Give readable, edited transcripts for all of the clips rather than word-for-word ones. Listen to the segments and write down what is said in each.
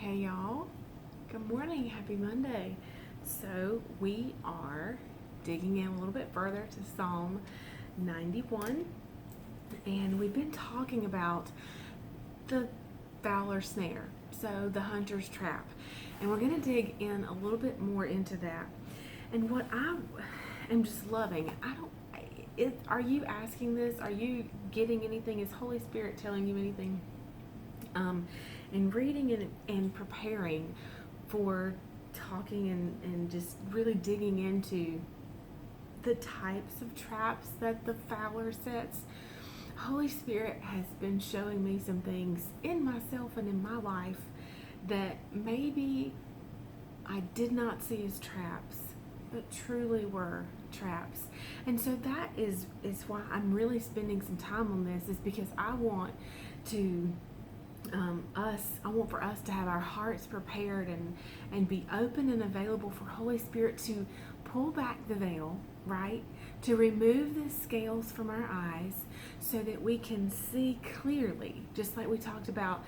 Hey y'all, good morning, happy Monday. So we are digging in a little bit further to Psalm 91, and we've been talking about the fowler snare, so the hunter's trap, and we're going to dig in a little bit more into that. And what I am just loving, are you asking this? Are you getting anything? Is Holy Spirit telling you anything? And reading and preparing for talking and just really digging into the types of traps that the fowler sets. Holy Spirit has been showing me some things in myself and in my life that maybe I did not see as traps, but truly were traps. And so that is why I'm really spending some time on this, is because I want to I want for us to have our hearts prepared and be open and available for Holy Spirit to pull back the veil, right? To remove the scales from our eyes so that we can see clearly, just like we talked about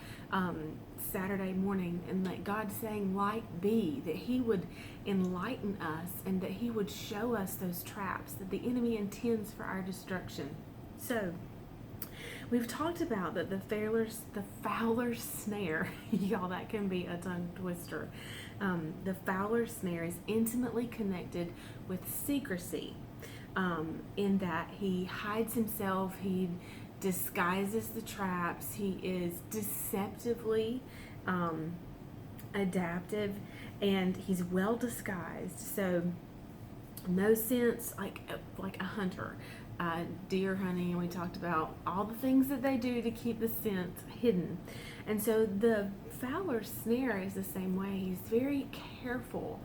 Saturday morning, and that God saying, light be, that He would enlighten us and that He would show us those traps that the enemy intends for our destruction. So, we've talked about that the fowler snare, y'all, that can be a tongue twister. The fowler snare is intimately connected with secrecy, in that he hides himself, he disguises the traps, he is deceptively adaptive, and he's well disguised. So no sense like a hunter, deer hunting, and we talked about all the things that they do to keep the scent hidden. And so the fowler snare is the same way. He's very careful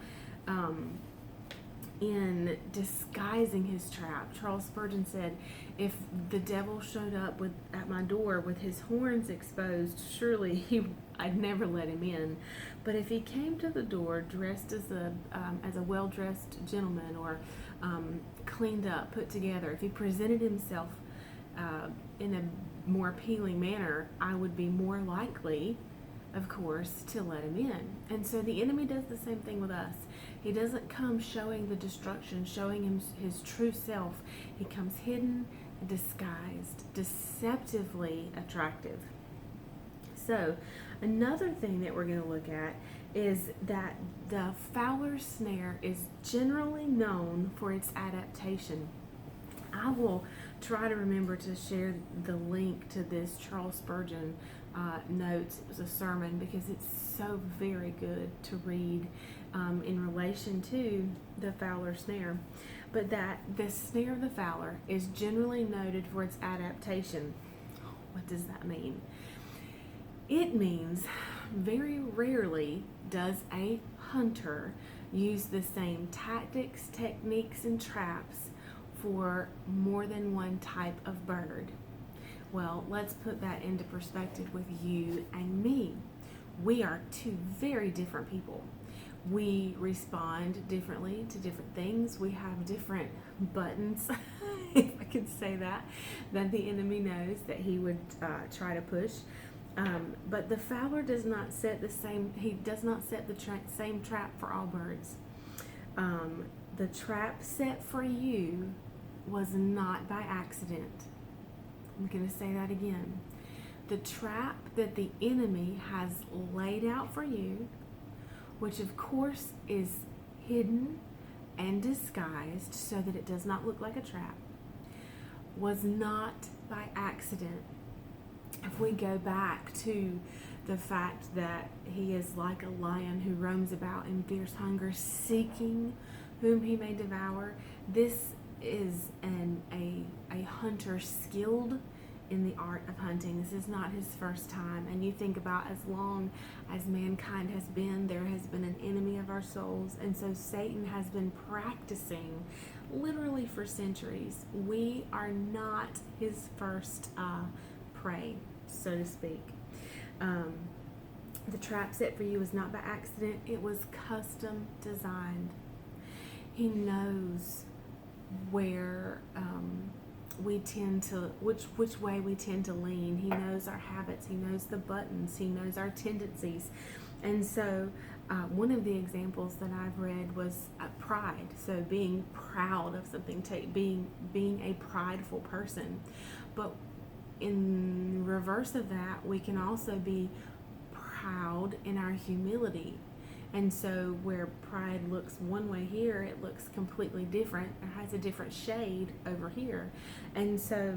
in disguising his trap. Charles Spurgeon said, if the devil showed up at my door with his horns exposed, surely I'd never let him in. But if he came to the door dressed as a well-dressed gentleman, or cleaned up, put together, if he presented himself in a more appealing manner, I would be more likely, of course, to let him in. And so the enemy does the same thing with us. He doesn't come showing the destruction, showing him his true self. He comes hidden, disguised, deceptively attractive. So another thing that we're going to look at is that the fowler snare is generally known for its adaptation. I will try to remember to share the link to this Charles Spurgeon notes. It was a sermon, because it's so very good to read in relation to the fowler snare. But that the snare of the fowler is generally noted for its adaptation. What does that mean? It means very rarely does a hunter use the same tactics, techniques, and traps for more than one type of bird. Well, let's put that into perspective with you and me. We are two very different people. We respond differently to different things. We have different buttons, if I could say that the enemy knows that he would try to push. But the fowler does not set the same. He does not set the same trap for all birds. The trap set for you was not by accident. I'm going to say that again. The trap that the enemy has laid out for you, which of course is hidden and disguised so that it does not look like a trap, was not by accident. If we go back to the fact that he is like a lion who roams about in fierce hunger, seeking whom he may devour, this is a hunter skilled in the art of hunting. This is not his first time. And you think about, as long as mankind has been, there has been an enemy of our souls. And so Satan has been practicing literally for centuries. We are not his first prey, so to speak. The trap set for you was not by accident. It was custom designed. He knows where we tend to, which way we tend to lean. He knows our habits. He knows the buttons. He knows our tendencies. And so one of the examples that I've read was pride. So being proud of something, being a prideful person. But in reverse of that, we can also be proud in our humility. And so where pride looks one way here, it looks completely different. It has a different shade over here. And so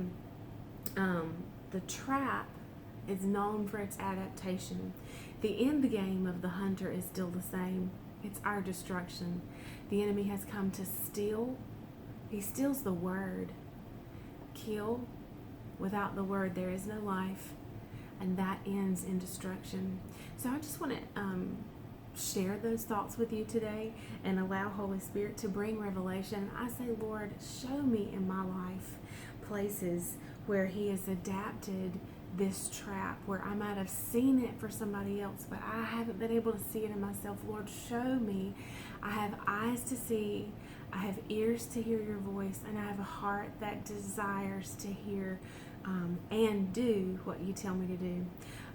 the trap is known for its adaptation. The end game of the hunter is still the same. It's our destruction. The enemy has come to steal. He steals the word. Kill. Without the word, there is no life. And that ends in destruction. So I just want to share those thoughts with you today and allow Holy Spirit to bring revelation. I say, Lord, show me in my life places where He has adapted this trap, where I might have seen it for somebody else, but I haven't been able to see it in myself. Lord, show me. I have eyes to see, I have ears to hear your voice, and I have a heart that desires to hear and do what you tell me to do.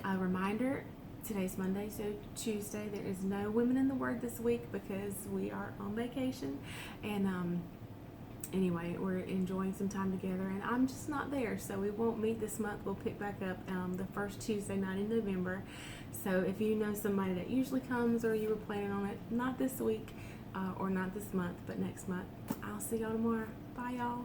A reminder, today's Monday, so Tuesday, there is no Women in the Word this week because we are on vacation. And anyway, we're enjoying some time together, and I'm just not there, so we won't meet this month. We'll pick back up the first Tuesday night in November. So if you know somebody that usually comes, or you were planning on it, not this week or not this month, but next month, I'll see y'all tomorrow. Bye, y'all.